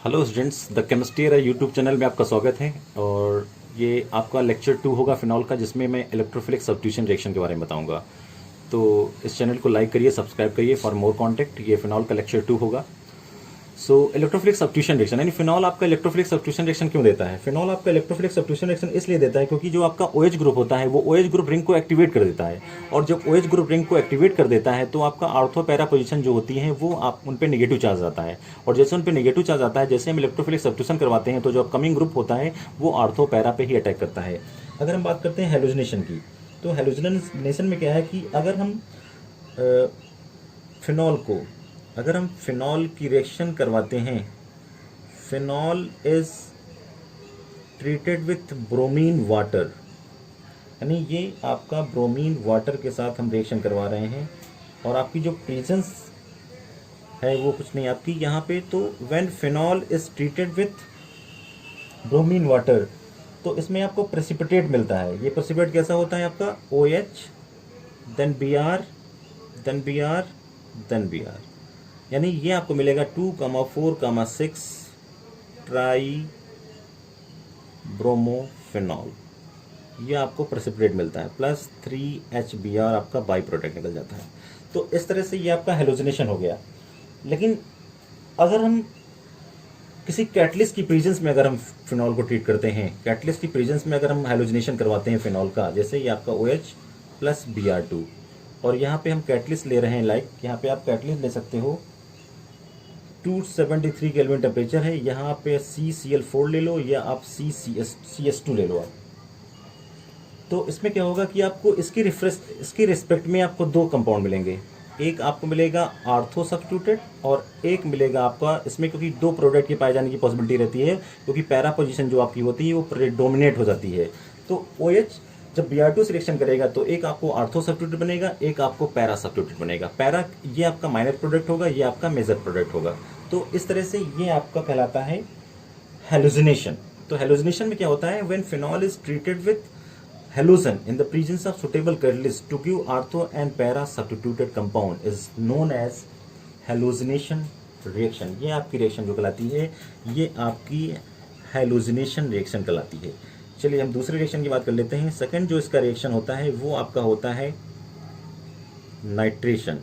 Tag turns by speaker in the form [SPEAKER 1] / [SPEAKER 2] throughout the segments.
[SPEAKER 1] Hello students, the chemistry YouTube channel में आपका स्वागत है। और ये आपका लेक्चर 2 होगा फिनॉल का, जिसमें मैं इलेक्ट्रोफिलिक सब्स्टिट्यूशन रिएक्शन के बारे में बताऊंगा। तो इस चैनल को लाइक करिए, सब्सक्राइब करिए फॉर मोर कॉन्टेक्ट। ये फिनॉल का लेक्चर 2 होगा। सो इलेक्ट्रोफिलिक सब्स्टिट्यूशन रिएक्शन यानी फिनॉल आपका इलेक्ट्रोफिलिक सब्स्टिट्यूशन रिएक्शन क्यों देता है? फिनॉल आपका इलेक्ट्रोफिलिक सब्स्टिट्यूशन रिएक्शन इसलिए देता है क्योंकि जो आपका OH ग्रुप होता है वो OH ग्रुप रिंग को एक्टिवेट कर देता है। और जब OH ग्रुप रिंग को एक्टिवेट कर देता है तो आपका आर्थो पैरा पोजीशन जो होती है वो आप उन पे नेगेटिव चार्ज आता है। और जैसे उन पे नेगेटिव चार्ज आता है, जैसे हम इलेक्ट्रोफिलिक सब्स्टिट्यूशन करवाते हैं तो जो अपकमिंग ग्रुप होता है वो आर्थो पैरा पे ही अटैक करता है। अगर हम बात करते हैं हेलोजिनेशन की, तो हेलोजिनेशन में क्या है कि अगर हम फिनॉल की रिएक्शन करवाते हैं, phenol is treated with bromine water, यानी ये आपका ब्रोमीन वाटर के साथ हम रिएक्शन करवा रहे हैं। और आपकी जो प्रेजेंस है वो कुछ नहीं आपकी यहाँ पे। तो when phenol is treated with bromine water, तो इसमें आपको प्रेसिपिटेट मिलता है। ये प्रेसिपिटेट कैसा होता है आपका? OH then Br then Br then Br, यानी ये आपको मिलेगा 2,4,6 ट्राई ब्रोमोफिनॉल। ये आपको प्रेसिपिटेट मिलता है, प्लस 3HBr आपका बाई प्रोडक्ट निकल जाता है। तो इस तरह से ये आपका हेलोजिनेशन हो गया। लेकिन अगर हम किसी कैटलिस्ट की प्रेजेंस में अगर हम फिनॉल को ट्रीट करते हैं, कैटलिस्ट की प्रेजेंस में अगर हम हेलोजिनेशन करवाते हैं फिनॉल का, जैसे ये आपका OH प्लस Br2, और यहाँ पे हम कैटलिस्ट ले रहे हैं, लाइक यहाँ पे आप कैटलिस्ट ले सकते हो 273 केल्विन टेम्परेचर है। यहाँ पे CCl4 ले लो या आप CS2 ले लो आप। तो इसमें क्या होगा कि आपको इसकी रिस्पेक्ट में आपको दो कंपाउंड मिलेंगे। एक आपको मिलेगा आर्थो सब्स्टिट्यूटेड और एक मिलेगा आपका इसमें, क्योंकि दो प्रोडक्ट के पाए जाने की पॉसिबिलिटी रहती है, क्योंकि पैरा पोजीशन जो आपकी होती है वो प्रेडोमिनेट हो जाती है। तो OH जब Br2 से रिएक्शन करेगा तो एक आपको आर्थो सब्स्टिट्यूटेड बनेगा, एक आपको पैरा सब्स्टिट्यूटेड बनेगा। पैरा ये आपका माइनर प्रोडक्ट होगा, ये आपका मेजर प्रोडक्ट होगा। तो इस तरह से ये आपका कहलाता है हेलोजिनेशन। तो हेलोजिनेशन में क्या होता है? When phenol is treated with halogen in the presence of suitable catalyst to give ortho and para substituted compound is known as hallucination reaction। ये आपकी रिएक्शन जो कहलाती है, ये आपकी हेलोजिनेशन रिएक्शन कहलाती है। चलिए हम दूसरे रिएक्शन की बात कर लेते हैं। सेकंड जो इसका रिएक्शन होता है वो आपका होता है नाइट्रेशन।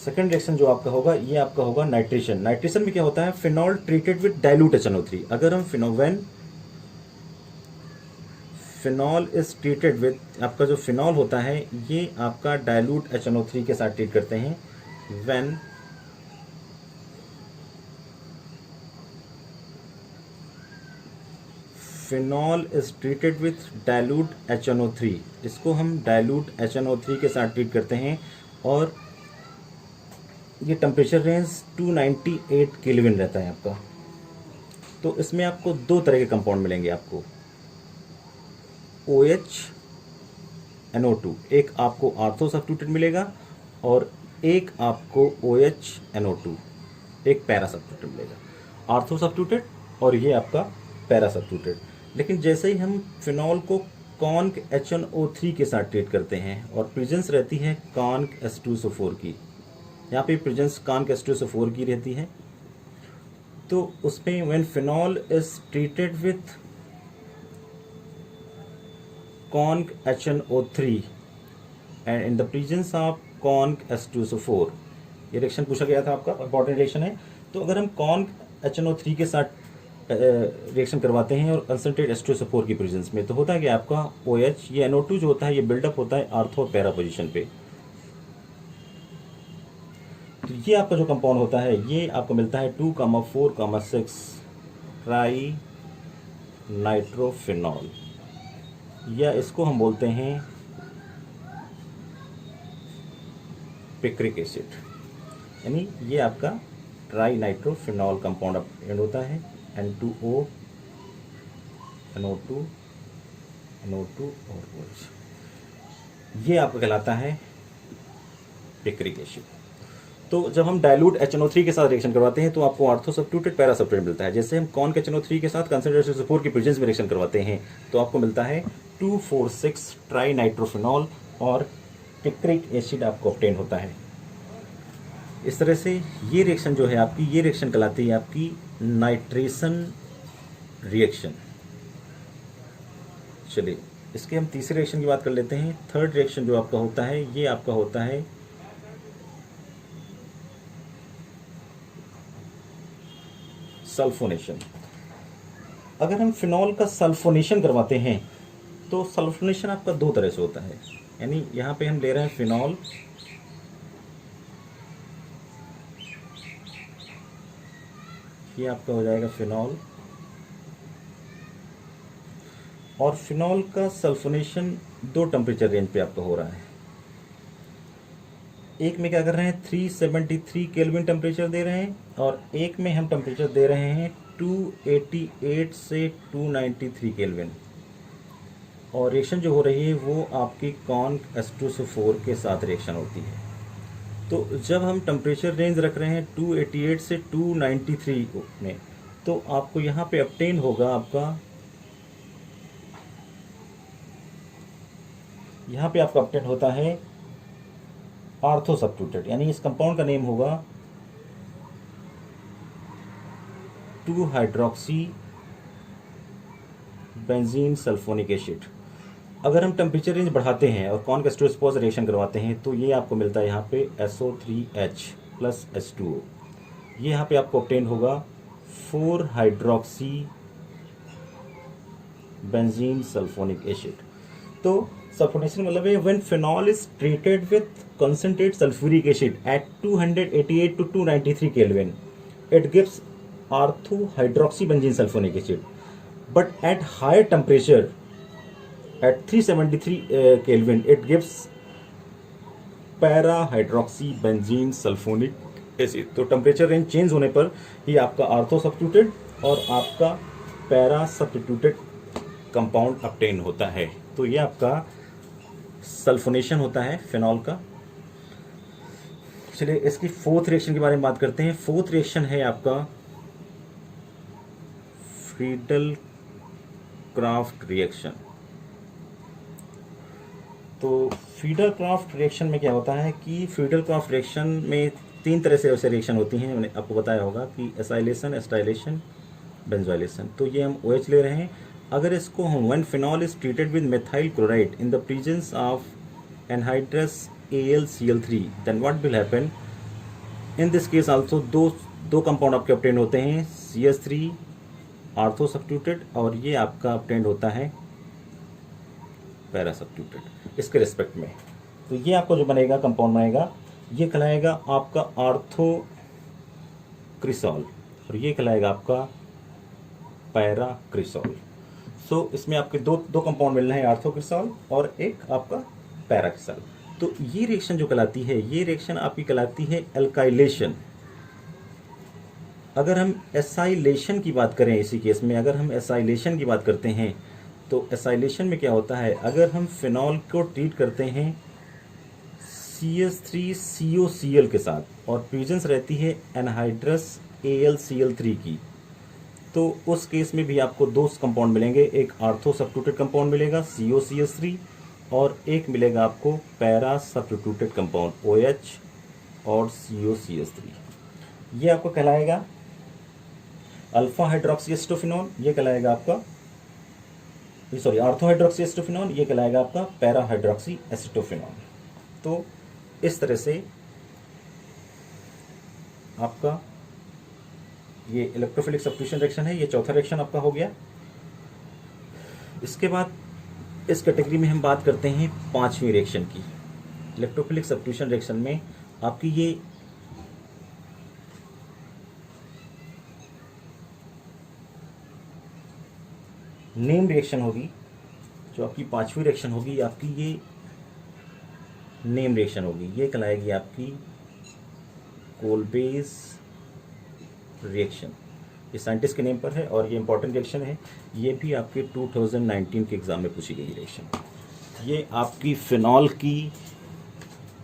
[SPEAKER 1] सेकंड रिएक्शन जो आपका होगा ये आपका होगा नाइट्रेशन। नाइट्रेशन में क्या होता है? Phenol treated with dilute HNO3। अगर हम फिनॉल इज ट्रीटेड विथ, आपका जो फिनॉल होता है ये आपका डाइल्यूट HNO3 के साथ ट्रीट करते हैं। When phenol is treated with dilute HNO3, इसको हम डाइल्यूट HNO3 के साथ ट्रीट करते हैं। और ये टेम्परेचर रेंज 298 केल्विन रहता है आपका। तो इसमें आपको दो तरह के कंपाउंड मिलेंगे आपको, OH NO2, एक आपको आर्थो सब्स्टिट्यूटेड मिलेगा और एक आपको OH NO2, एक पैरा सब्स्टिट्यूटेड मिलेगा। आर्थो सब्स्टिट्यूटेड और ये आपका पैरा सब्स्टिट्यूटेड। लेकिन जैसे ही हम फिनॉल को कॉन्क HNO3 के साथ ट्रीट करते हैं और प्रेजेंस रहती है कॉन्क H2SO4 की, यहाँ पे प्रेजेंस कॉन्क H2SO4 की रहती है, तो उसमें when phenol is treated with conc HNO3 and in the presence of conc H2SO4, ये रिएक्शन पूछा गया था आपका, इंपॉर्टेंट रिएक्शन है। तो अगर हम कॉन्क HNO3 के साथ रिएक्शन करवाते हैं और कंसंट्रेट H2SO4 की प्रेजेंस में, तो होता है कि आपका OH, ये NO2 जो होता है ये बिल्डअप होता है आर्थो पैरा पोजीशन पे। तो ये आपका जो कंपाउंड होता है ये आपको मिलता है 2,4,6 ट्राई नाइट्रोफिनॉल, या इसको हम बोलते हैं पिक्रिक एसिड। यानी ये आपका ट्राई नाइट्रोफिनॉल कंपाउंड एंड होता है N2O NO2 NO2 और OH, ये आपका कहलाता है पिक्रिक एसिड। तो जब हम डाइल्यूट HNO3 के साथ रिएक्शन करवाते हैं तो आपको आर्थो सब्स्टिट्यूटेड पैरा सब्स्टिट्यूटेड मिलता है। जैसे हम कॉन्क HNO3 के साथ कंसंट्रेट H2SO4 की प्रेजेंस में रिएक्शन करवाते हैं तो आपको मिलता है 2,4,6 ट्राई नाइट्रोफिनॉल और पिक्रिक एसिड आपको ऑब्टेन होता है। इस तरह से ये रिएक्शन जो है आपकी, ये रिएक्शन कहलाती है आपकी नाइट्रेशन रिएक्शन। चलिए इसके हम तीसरे रिएक्शन की बात कर लेते हैं। थर्ड रिएक्शन जो आपका होता है, ये आपका होता है सल्फोनेशन। अगर हम फिनॉल का सल्फोनेशन करवाते हैं तो सल्फोनेशन आपका दो तरह से होता है। यानी यहाँ पे हम ले रहे हैं फिनॉल, ये आपका हो जाएगा फिनॉल, और फिनॉल का सल्फोनेशन दो टेम्परेचर रेंज पे आपका हो रहा है। एक में क्या कर रहे हैं 373 केल्विन टेम्परेचर दे रहे हैं, और एक में हम टेम्परेचर दे रहे हैं 288 से 293 केल्विन। और रिएक्शन जो हो रही है वो आपकी कॉन H2SO4 के साथ रिएक्शन होती है। तो जब हम टेम्परेचर रेंज रख रहे हैं 288 से 293 में, तो आपको यहाँ पे ऑब्टेन होगा आपका, यहाँ पे आपका ऑब्टेन होता है आर्थो सब्स्टिट्यूटेड। यानी इस कंपाउंड का नेम होगा 2 हाइड्रोक्सी बेंजीन सल्फोनिक एसिड। अगर हम टेम्परेचर रेंज बढ़ाते हैं और कॉन H2SO4 रिएक्शन करवाते हैं तो ये आपको मिलता है यहाँ पे SO3H प्लस H2O। ये यहाँ पे आपको ऑब्टेन होगा 4 हाइड्रोक्सी बेंजीन सल्फोनिक एसिड। तो सल्फोनेशन मतलब है when phenol is treated with concentrate sulfuric acid at 288 to 293 Kelvin, it gives ortho-hydroxybenzene sulfonic acid. But at higher temperature, at 373 Kelvin, it gives para-hydroxybenzene sulfonic acid. तो temperature range change होने पर ही आपका ortho substituted और आपका para substituted compound obtain होता है। तो ये आपका सल्फोनेशन होता है फिनॉल का। चलिए इसकी फोर्थ रिएक्शन के बारे में बात करते हैं। फोर्थ रिएक्शन है आपका फ्रीडल क्राफ्ट रिएक्शन। तो फ्रीडल क्राफ्ट रिएक्शन में क्या होता है कि फ्रीडल क्राफ्ट रिएक्शन में तीन तरह से वैसे रिएक्शन होती हैं। मैंने आपको बताया होगा कि एसाइलेशन, एस्टाइलेशन, बेंजोइलेशन। तो ये हम OH ले रहे हैं। अगर इसको हम when phenol is treated with methyl chloride in the presence of anhydrous AlCl3, then what will happen in this case also दो कंपाउंड आपके ऑब्टेन होते हैं, CH3 आर्थो सब्स्टिट्यूटेड और ये आपका ऑब्टेन होता है पैरा सब्स्टिट्यूटेड इसके रिस्पेक्ट में। तो ये आपको जो बनेगा कंपाउंड बनेगा, ये कहलाएगा आपका आर्थो क्रिसॉल और ये कहलाएगा आपका पैरा क्रिसॉल। सो इसमें आपके दो कंपाउंड मिलना है, आर्थो क्रिसॉल और एक आपका पैरा क्रिसॉल। तो ये रिएक्शन जो कहलाती है, ये रिएक्शन आपकी कहलाती है एल्काइलेशन। अगर हम एसाइलेशन की बात करें, इसी केस में अगर हम एसाइलेशन की बात करते हैं तो एसाइलेशन में क्या होता है, अगर हम फिनॉल को ट्रीट करते हैं CH3COCl के साथ और प्रेजेंस रहती है एनहाइड्रस AlCl3 की, तो उस केस में भी आपको दो कंपाउंड मिलेंगे। एक आर्थो सब्स्टिट्यूटेड कंपाउंड मिलेगा COCH3 और एक मिलेगा आपको पैरा सब्स्टिट्यूटेड कंपाउंड OH और COCH3। ये आपको कहलाएगा अल्फा हाइड्रोक्सी एस्टोफिनॉन, ये कहलाएगा आपका सॉरी आर्थो हाइड्रोक्सी एस्टोफिनॉन, ये कहलाएगा आपका पैरा हाइड्रोक्सी एसिटोफिनॉन। तो इस तरह से आपका ये इलेक्ट्रोफिलिक सब्स्टिट्यूशन रिएक्शन है। ये चौथा रिएक्शन आपका हो गया। इसके बाद इस कैटेगरी में हम बात करते हैं पांचवी रिएक्शन की। इलेक्ट्रोफिलिक सब्स्टिट्यूशन रिएक्शन में आपकी ये नेम रिएक्शन होगी, जो आपकी पांचवी रिएक्शन होगी आपकी ये नेम रिएक्शन होगी। ये कहलाएगी आपकी कोलबेज रिएक्शन। ये साइंटिस्ट के नेम पर है और ये इंपॉर्टेंट रिएक्शन है। ये भी आपके 2019 के एग्जाम में पूछी गई रिएक्शन। ये आपकी फिनॉल की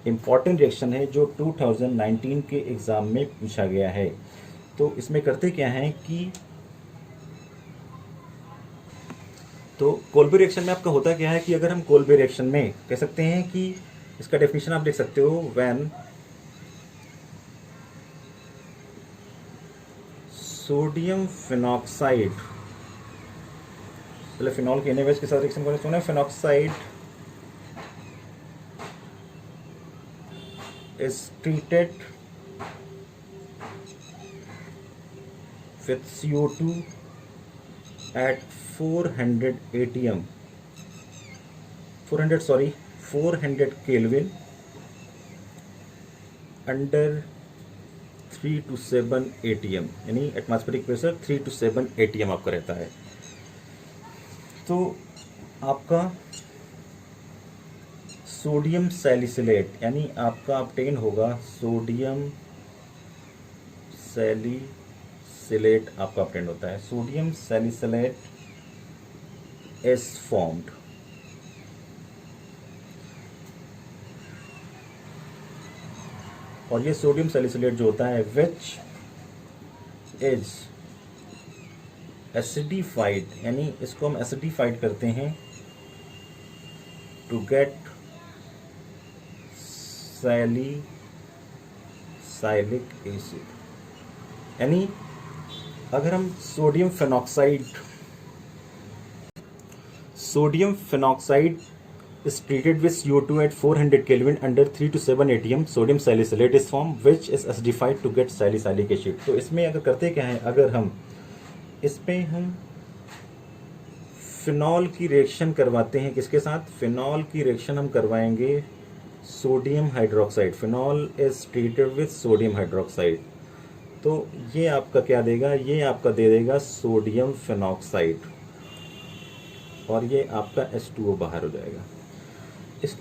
[SPEAKER 1] इंपॉर्टेंट रिएक्शन है जो 2019 के एग्जाम में पूछा गया है। तो इसमें करते क्या है कि तो कोल्बे रिएक्शन में आपका होता क्या है कि अगर हम कोल्बे रिएक्शन में कह सकते हैं कि इसका डेफिनेशन आप देख सकते हो, व्हेन सोडियम फिनॉक्साइड, पहले फिनॉल के NaOH के साथ रिएक्शन करें, sodium phenoxide is treated with CO2 at 400 Kelvin under 3 to 7 ATM, यानी एटमॉस्फेरिक प्रेशर 3 to 7 ATM आपका रहता है। तो आपका सोडियम सैलिसिलेट यानी आपका ऑब्टेन होगा सोडियम सैलिसिलेट, आपका ऑब्टेन होता है सोडियम सैलिसिलेट इज फॉर्म्ड। और ये सोडियम सैलिसिलेट जो होता है विच इज एसिडिफाइड, यानी इसको हम एसिडिफाइड करते हैं टू गेट सैलिसाइलिक एसिड। यानी अगर हम sodium phenoxide is treated with CO2 at 400 Kelvin under 3 to 7 ATM, sodium salicylate is formed which is acidified to get salicylic acid। तो इसमें अगर करते क्या है, अगर हम इसमें हम फिनॉल की रिएक्शन करवाते हैं, किसके साथ? फिनॉल की रिएक्शन हम करवाएंगे sodium hydroxide. Phenol is treated with sodium hydroxide, तो ये आपका क्या देगा? ये आपका दे देगा सोडियम फिनॉक्साइड और ये आपका H2O बाहर हो जाएगा।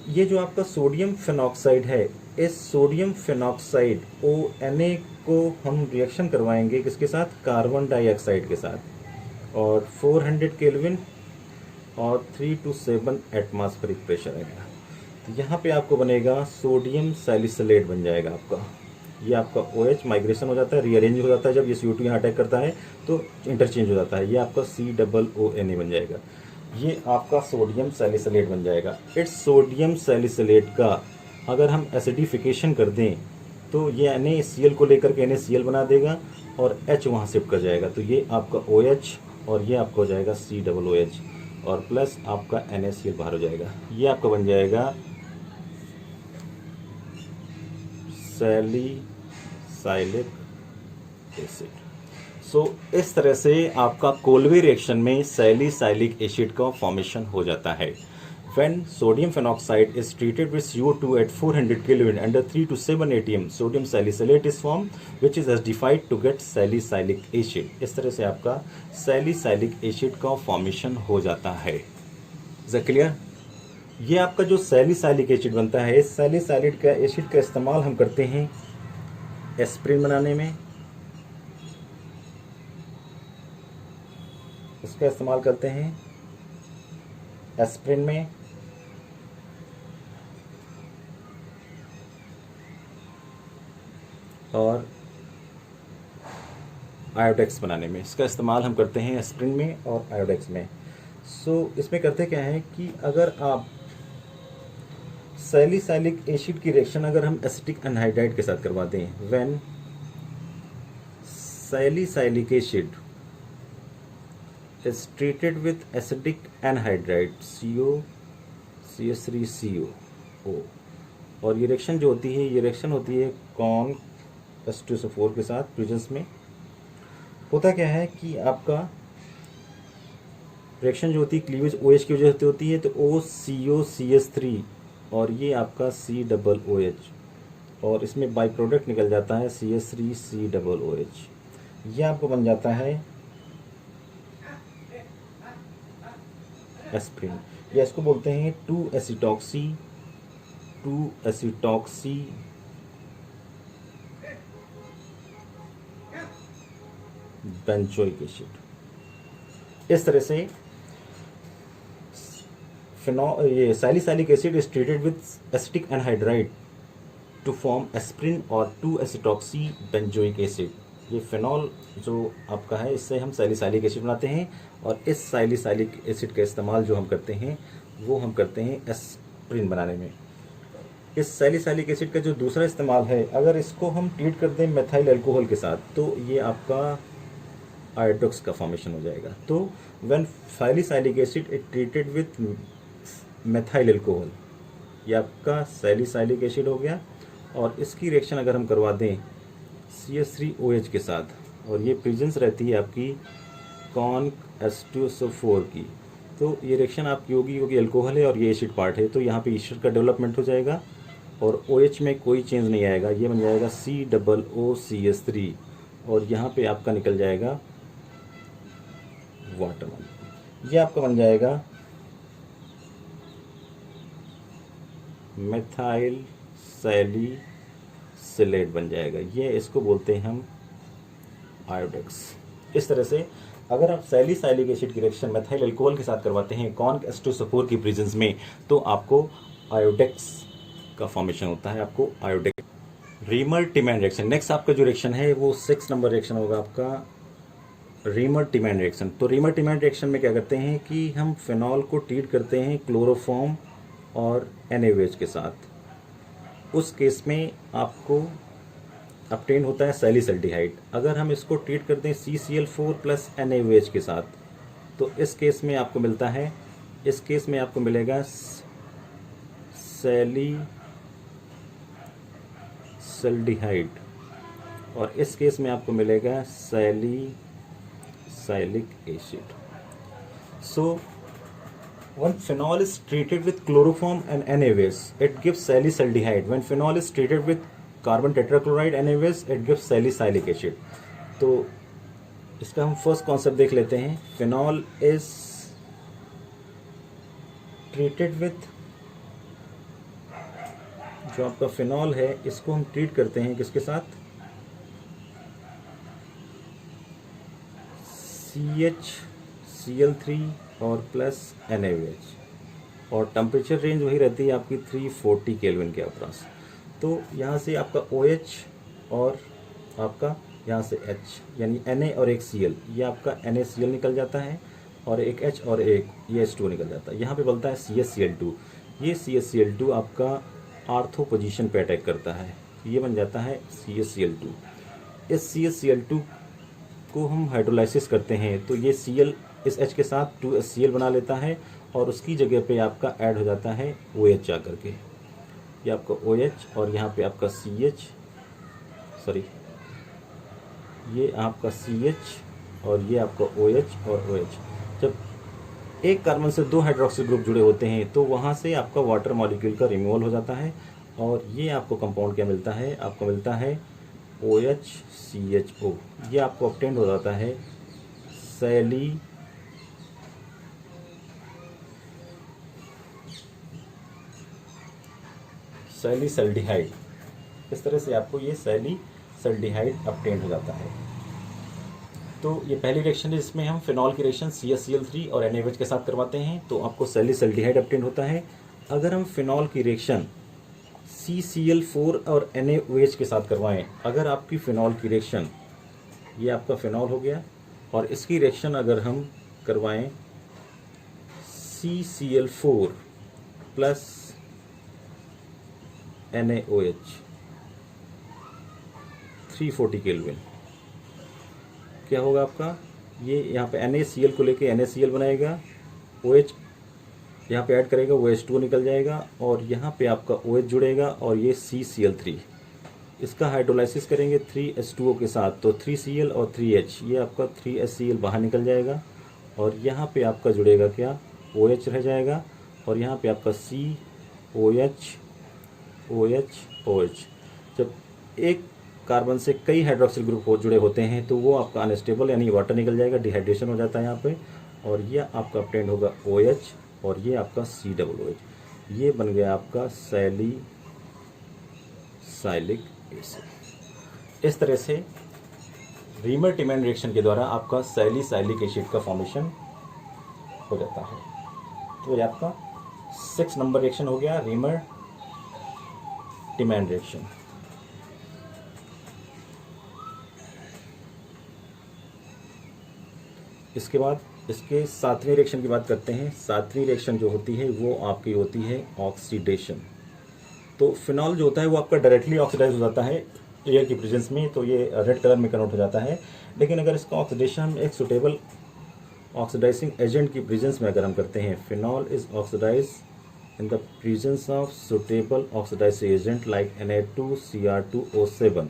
[SPEAKER 1] ये जो आपका सोडियम फिनॉक्साइड है, इस सोडियम फिनॉक्साइड ONA को हम रिएक्शन करवाएंगे किसके साथ? कार्बन डाइऑक्साइड के साथ, और 400 केल्विन और 3 to 7 एटमॉस्फेरिक प्रेशर आएगा। तो यहाँ पे आपको बनेगा सोडियम सैलिसिलेट बन जाएगा आपका। ये आपका OH माइग्रेशन हो जाता है, रीअरेंज हो जाता है, जब ये CO2 यहाँ अटैक करता है तो इंटरचेंज हो जाता है, ये आपका COONA बन जाएगा। ये आपका सोडियम सैलिसिलेट बन जाएगा। इस सोडियम सैलिसिलेट का अगर हम एसिडिफिकेशन कर दें तो ये NaCl को लेकर के NaCl बना देगा और H वहाँ शिफ्ट कर जाएगा, तो ये आपका OH और ये आपका हो जाएगा COOH और प्लस आपका NaCl बाहर हो जाएगा। ये आपका बन जाएगा सैलिसाइलिक एसिड। सो इस तरह से आपका कोल्वे रिएक्शन में सैलिसाइलिक एसिड का फॉर्मेशन हो जाता है। When sodium phenoxide is treated with CO2 at 400 Kelvin under 3 to 7 ATM, sodium salicylate is formed, which is acidified to get salicylic acid। इस तरह से आपका salicylic acid का फॉर्मेशन हो जाता है। Is that clear? ये आपका जो salicylic acid बनता है, इस salicylic का एसिड का इस्तेमाल हम करते हैं एस्प्रिन बनाने में, इसका इस्तेमाल करते हैं एस्प्रिन में, और आयोडेक्स बनाने में। इसका इस्तेमाल हम करते हैं एस्प्रिन में और आयोडेक्स में। सो इसमें करते क्या है कि अगर आप सैलिसाइलिक एसिड की रिएक्शन अगर हम एसिटिक एनहाइड्राइड के साथ करवा दें, when salicylic acid is treated with acidic anhydride COCH3CO, और ये रिएक्शन जो होती है, ये रिएक्शन होती है कॉन H2SO4 के साथ प्रेजेंस में। होता क्या है कि आपका रिएक्शन जो होती है क्लीवेज OH की वजह से होती है, तो OCOCH3 और ये आपका COOH, और इसमें बाई प्रोडक्ट निकल जाता है CH3COOH। ये आपको बन जाता है एस्प्रिन, या इसको बोलते हैं 2-एसिटॉक्सी बेंजोइक एसिड। इस तरह से ये salicylic acid is treated with acetic anhydride to form aspirin और 2-एसिटॉक्सी बेंजोइक एसिड। ये फिनॉल जो आपका है, इससे हम सैलिसाइलिक एसिड बनाते हैं, और इस सैलिसाइलिक एसिड का इस्तेमाल जो हम करते हैं वो हम करते हैं एस्प्रिन बनाने में। इस सैलिसाइलिक एसिड का जो दूसरा इस्तेमाल है, अगर इसको हम ट्रीट कर दें मेथाइल अल्कोहल के साथ, तो ये आपका आयोडेक्स का फॉर्मेशन हो जाएगा। तो when salicylic acid it treated with methyl alcohol, ये आपका सैलिसाइलिक एसिड हो गया, और इसकी रिएक्शन अगर हम करवा दें CH3OH के साथ, और ये प्रेजेंस रहती है आपकी कॉन्क H2SO4 की, तो ये रिएक्शन आपकी होगी क्योंकि अल्कोहल है और ये एसिड पार्ट है, तो यहाँ पे ईस्टर का डेवलपमेंट हो जाएगा और OH में कोई चेंज नहीं आएगा, ये बन जाएगा COOCH3, और यहाँ पे आपका निकल जाएगा वाटर, ये आपका बन जाएगा मेथाइल सैलिसिलेट बन जाएगा, ये इसको बोलते हैं हम आयोडेक्स। इस तरह से अगर आप सैलिसाइलिक एसिड की रिएक्शन मेथाइल अल्कोहल के साथ करवाते हैं कॉन्क H2SO4 की प्रेजेंस में, तो आपको आयोडेक्स का फॉर्मेशन होता है, आपको आयोडेक्स। रीमर-टिमैन रिएक्शन, नेक्स्ट आपका जो रिएक्शन है वो 6 नंबर रिएक्शन होगा आपका रीमर-टिमैन रिएक्शन। तो रीमर-टिमैन रिएक्शन में क्या करते हैं कि हम फिनॉल को ट्रीट करते हैं क्लोरोफॉर्म और NaOH के साथ, उस केस में आपको ऑब्टेन होता है सैलिसल्डिहाइड। अगर हम इसको ट्रीट करते हैं CCl4 प्लस NaOH के साथ, तो इस केस में आपको मिलता है, इस केस में आपको मिलेगा सैलिसल्डिहाइड, और इस केस में आपको मिलेगा salicylic acid. So when phenol is treated with chloroform and NaOH, it gives salicylic. When phenol is treated with carbon tetrachloride NaOH, it gives salicylic acid. तो इसका हम फर्स्ट कॉन्सेप्ट देख लेते हैं। फिनॉल इज ट्रीटेड विथ, जो आपका phenol है इसको हम ट्रीट करते हैं किसके साथ, CHCl3 और प्लस NaOH, और टेम्परेचर रेंज वही रहती है आपकी 340 केल्विन के आसपास। तो यहाँ से आपका OH और आपका यहाँ से H, यानी Na और एक Cl, ये आपका NaCl निकल जाता है, और एक H और एक ये H2 निकल जाता है। यहाँ पे बोलता है CHCl2, ये CHCl2 आपका आर्थो पोजीशन पे अटैक करता है, ये बन जाता है CHCl2। इस CHCl2 को हम हाइड्रोलाइसिस करते हैं, तो ये Cl इस H के साथ 2HCl बना लेता है, और उसकी जगह पे आपका ऐड हो जाता है OH जा करके, ये आपका OH, और यहाँ पे आपका ये आपका CH, और ये आपका OH और OH। जब एक कार्बन से 2 हाइड्रोक्सिल ग्रुप जुड़े होते हैं तो वहाँ से आपका वाटर मॉलिक्यूल का रिमूवल हो जाता है, और ये आपको कंपाउंड क्या मिलता है, आपको मिलता है OHCHO, ये आपको ऑब्टेन हो जाता है सैलिसल्डिहाइड। इस तरह से आपको ये सैलिसल्डिहाइड ऑब्टेन हो जाता है। तो ये पहली रिएक्शन है जिसमें हम फिनॉल की रिएक्शन CHCl3 और NaOH के साथ करवाते हैं, तो आपको सैलिसल्डिहाइड ऑब्टेन होता है। अगर हम फिनॉल की रिएक्शन CCl4 और NaOH के साथ करवाएं, अगर आपकी फिनॉल की रिएक्शन, ये आपका फिनॉल हो गया, और इसकी रिएक्शन अगर हम करवाएं CCl4 प्लस NaOH 340 केल्विन, क्या होगा आपका, ये यहाँ पे NaCl को लेके NaCl बनाएगा, OH यहाँ पे ऐड करेगा, OH2 निकल जाएगा, और यहाँ पे आपका OH जुड़ेगा, और ये CCl3, इसका हाइड्रोलाइसिस करेंगे 3H2O के साथ, तो 3Cl और 3H, ये आपका 3HCl बाहर निकल जाएगा, और यहाँ पे आपका जुड़ेगा क्या, OH रह जाएगा, और यहाँ पे आपका COH OH OH। जब एक कार्बन से कई हाइड्रोक्सिल ग्रुप हो जुड़े होते हैं तो वो आपका अनस्टेबल यानी वाटर निकल जाएगा, डिहाइड्रेशन हो जाता है यहाँ पे, और ये आपका ऑब्टेन होगा OH, और ये आपका COOH, ये बन गया आपका सैलिसाइलिक एसिड। इस तरह से रीमर-टिमैन रिएक्शन के द्वारा आपका सैलिसाइलिक एसिड का फॉर्मेशन हो जाता है। तो ये आपका 6 नंबर रिएक्शन हो गया, रीमर-टिमैन रिएक्शन। इसके बाद इसके 7वें रिएक्शन की बात करते हैं। 7वीं रिएक्शन जो होती है वो आपकी होती है ऑक्सीडेशन। तो फिनॉल जो होता है वो आपका डायरेक्टली ऑक्सीडाइज हो जाता है एयर की प्रेजेंस में, तो ये रेड कलर में कन्वर्ट हो जाता है। लेकिन अगर इसका ऑक्सीडेशन एक सुटेबल ऑक्सीडाइजिंग एजेंट की प्रेजेंस में अगर हम करते हैं, phenol is oxidise in the presence of suitable oxidising agent like Na2Cr2O7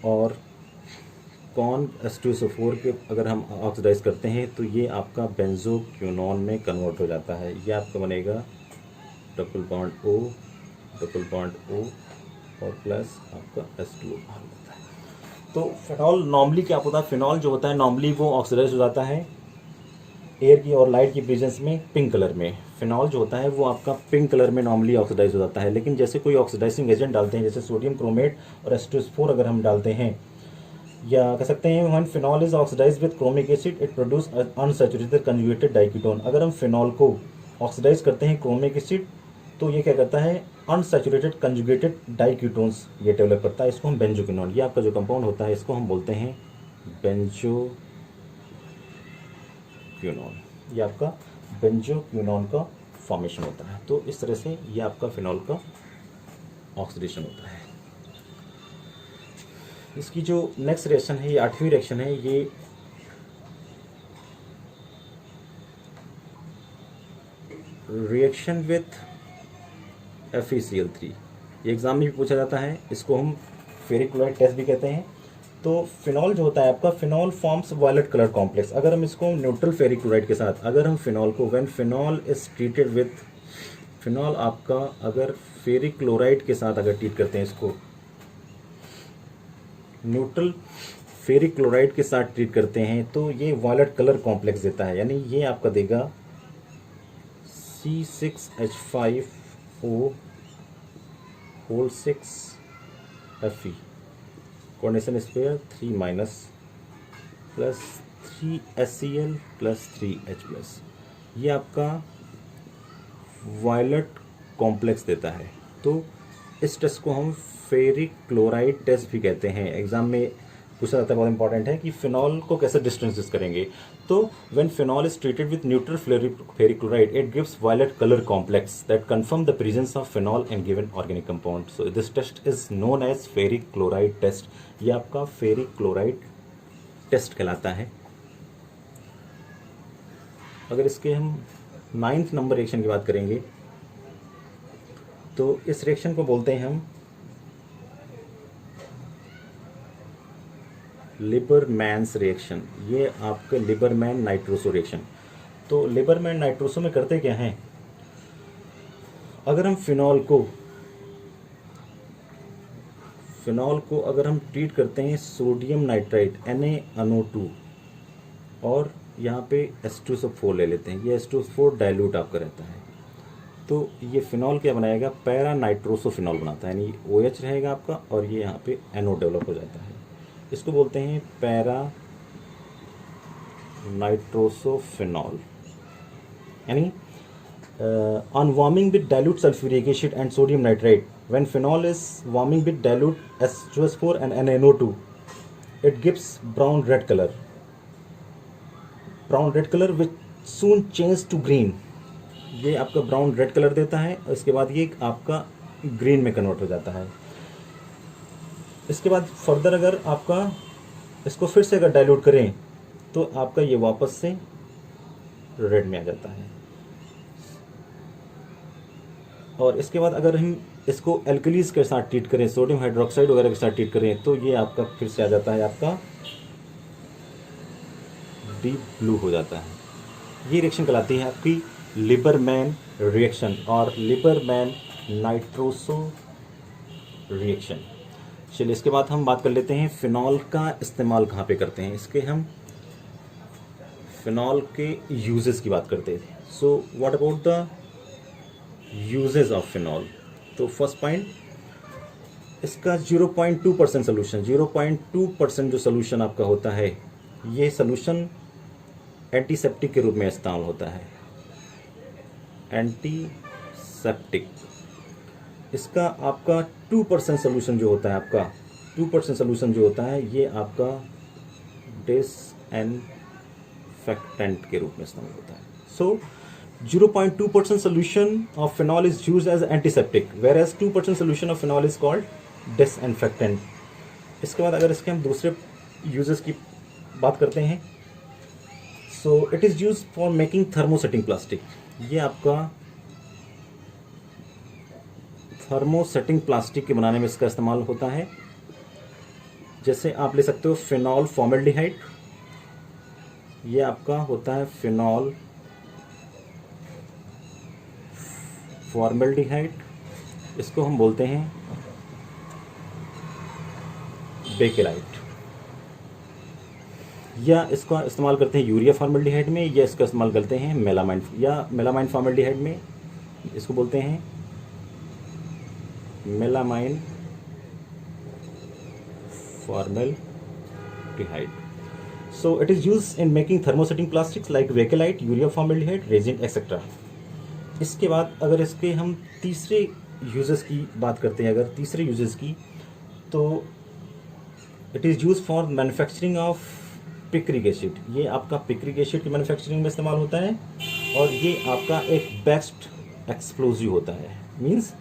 [SPEAKER 1] और कॉन H2SO4 के अगर हम ऑक्सीडाइज करते हैं तो ये आपका बेंजोक्विनोन में कन्वर्ट हो जाता है। ये आपका बनेगा डबल बॉन्ड O और प्लस आपका H2O होता है। तो फिनॉल नॉर्मली क्या होता है, फिनॉल जो होता है नॉर्मली वो ऑक्सीडाइज हो जाता है एयर की और लाइट की प्रेजेंस में पिंक कलर में। फिनॉल जो होता है वो आपका पिंक कलर में नॉर्मली ऑक्सीडाइज हो जाता है। लेकिन जैसे कोई ऑक्सीडाइजिंग एजेंट डालते हैं, जैसे सोडियम क्रोमेट और H2SO4 अगर हम डालते हैं, या कह सकते हैं when phenol is oxidise with chromic acid it produce unsaturated conjugated diketone. अगर हम फिनॉल को ऑक्सीडाइज करते हैं क्रोमिक एसिड तो ये क्या करता है, अनसैचुरेटेड कंजुगेटेड डाइकीटोन्स ये डेवलप करता है। इसको हम बेंजोक्विनोन, ये आपका जो कंपाउंड होता है इसको हम बोलते हैं बेंजोक्विनोन। ये आपका बेंजोक्विनोन का फॉर्मेशन होता है। तो इस तरह से ये आपका फिनॉल का ऑक्सीडेशन होता है। इसकी जो नेक्स्ट रिएक्शन है, ये 8वीं रिएक्शन है, ये रिएक्शन विथ FeCl3। ये एग्जाम में भी पूछा जाता है। इसको हम फेरिक क्लोराइड टेस्ट भी कहते हैं। तो फिनॉल जो होता है आपका, phenol forms violet colour complex. अगर हम इसको न्यूट्रल फेरिक क्लोराइड के साथ, अगर हम फिनॉल को when phenol is treated with, phenol आपका अगर फेरिक क्लोराइड के साथ अगर ट्रीट करते हैं, इसको न्यूट्रल फेरिक क्लोराइड के साथ ट्रीट करते हैं तो ये वायलेट कलर कॉम्प्लेक्स देता है। यानी ये आपका देगा C6H5O whole 6 Fe coordination square 3 minus plus 3HCl plus 3H+। ये आपका वायलेट कॉम्प्लेक्स देता है। तो इस टेस्ट को हम फेरिक क्लोराइड टेस्ट भी कहते हैं। एग्जाम में पूछा जाता है, बहुत इंपॉर्टेंट है कि फिनॉल को कैसे डिस्टिंग्विश करेंगे। तो when phenol is treated with neutral ferric chloride it gives violet colour complex that confirm the presence of phenol in given organic compound. So this test is known as ferric chloride test. ये आपका ferric chloride test कहलाता है। अगर इसके हम 9th number reaction की बात करेंगे तो इस रिएक्शन को बोलते हैं हम लिबरमैन्स रिएक्शन। ये आपका लिबरमैन नाइट्रोसो रिएक्शन। तो लिबरमैन नाइट्रोसो में करते क्या हैं, अगर हम फिनॉल को अगर हम ट्रीट करते हैं सोडियम नाइट्राइट NaNO2 और यहाँ पे H2SO4 ले लेते हैं, ये H2SO4 डाइल्यूट आपका रहता है, तो ये फिनॉल क्या बनाएगा, पैरा नाइट्रोसो फिनॉल बनाता है। यानी OH रहेगा आपका और ये यहाँ पे NO डेवलप हो जाता है। इसको बोलते हैं पैरा नाइट्रोसोफिनॉल। यानी on warming with dilute sulfuric acid and sodium nitrate, when phenol is warming with dilute H2SO4 and NaNO2, it gives brown red color which soon changes to green। ये आपका brown red colour देता है और इसके बाद ये आपका green में कन्वर्ट हो जाता है। इसके बाद फर्दर अगर आपका इसको फिर से अगर डाइल्यूट करें तो आपका ये वापस से रेड में आ जाता है। और इसके बाद अगर हम इसको एल्कलीज के साथ ट्रीट करें, सोडियम हाइड्रोक्साइड वगैरह के साथ ट्रीट करें, तो ये आपका फिर से आ जाता है, आपका डीप ब्लू हो जाता है। ये रिएक्शन कहलाती है आपकी लिबरमैन रिएक्शन और लिबरमैन नाइट्रोसो रिएक्शन। चलिए इसके बाद हम बात कर लेते हैं फिनॉल का इस्तेमाल कहाँ पे करते हैं। इसके हम फिनॉल के यूजेस की बात करते थे। So what about the uses of phenol. तो फर्स्ट पॉइंट, इसका 0.2% सोल्यूशन, 0.2% जो सोल्यूशन आपका होता है, ये सोल्यूशन एंटीसेप्टिक के रूप में इस्तेमाल होता है। एंटीसेप्टिक, इसका आपका 2% सोल्यूशन जो होता है, आपका 2% सोल्यूशन जो होता है, ये आपका डिसइंफेक्टेंट के रूप में इस्तेमाल होता है। सो 0.2% solution of phenol is used as antiseptic, whereas 2% solution of phenol is called disinfectant. इसके बाद अगर इसके हम दूसरे यूजेस की बात करते हैं, so it is use for making thermosetting plastic. ये आपका थर्मोसेटिंग प्लास्टिक के बनाने में इसका इस्तेमाल होता है। जैसे आप ले सकते हो फिनॉल फॉर्मल्डिहाइड, ये आपका होता है फिनॉल फॉर्मल्डिहाइड, इसको हम बोलते हैं बेकेलाइट, या इसका इस्तेमाल करते हैं यूरिया फॉर्मल्डिहाइड में, या इसका इस्तेमाल करते हैं मेलामाइन या मेलामाइन फॉर्मल्डिहाइड में, इसको बोलते हैं melamine formaldehyde. So it is used in making thermosetting plastics like bakelite, urea formaldehyde, resin, etc. इसके बाद अगर इसके हम तीसरे यूजेस की बात करते हैं, अगर तीसरे यूजेस की, तो it is use for manufacturing of picric acid. ये आपका पिक्रिक एसिड की मैन्युफैक्चरिंग में इस्तेमाल होता है, और ये आपका एक बेस्ट एक्सप्लोजिव होता है। Means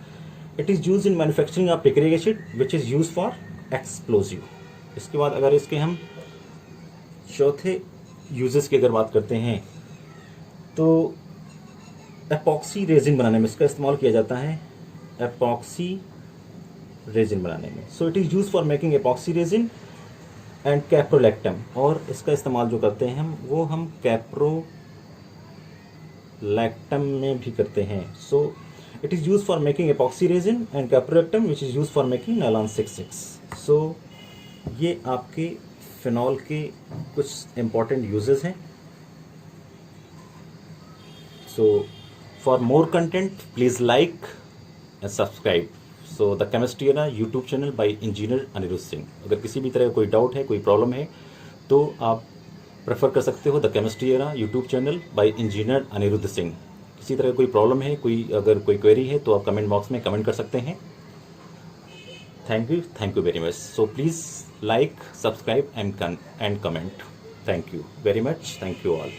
[SPEAKER 1] it is use in manufacturing of picric acid which is use for explosive. इसके बाद अगर इसके हम चौथे यूजेस की अगर बात करते हैं, तो एपॉक्सी रेजिन बनाने में इसका इस्तेमाल किया जाता है, एपॉक्सी रेजिन बनाने में। सो it is use for making epoxy resin and caprolactam, और इसका इस्तेमाल जो करते हैं वो हम कैप्रोलैक्टम में भी करते हैं। So it is use for making epoxy resin and caprolactam which is use for making nylon 66। So ये आपके फिनॉल के कुछ इम्पॉर्टेंट यूजेस हैं। So for more content please like and subscribe so the chemistry era YouTube channel by engineer Anirudh Singh. अगर किसी भी तरह कोई डाउट है, कोई प्रॉब्लम है, तो आप प्रेफर कर सकते हो the chemistry era YouTube channel by engineer Anirudh Singh. किसी तरह कोई प्रॉब्लम है, अगर कोई क्वेरी है, तो आप कमेंट बॉक्स में कमेंट कर सकते हैं। Thank you very much. So please like, subscribe and comment. Thank you very much. Thank you all.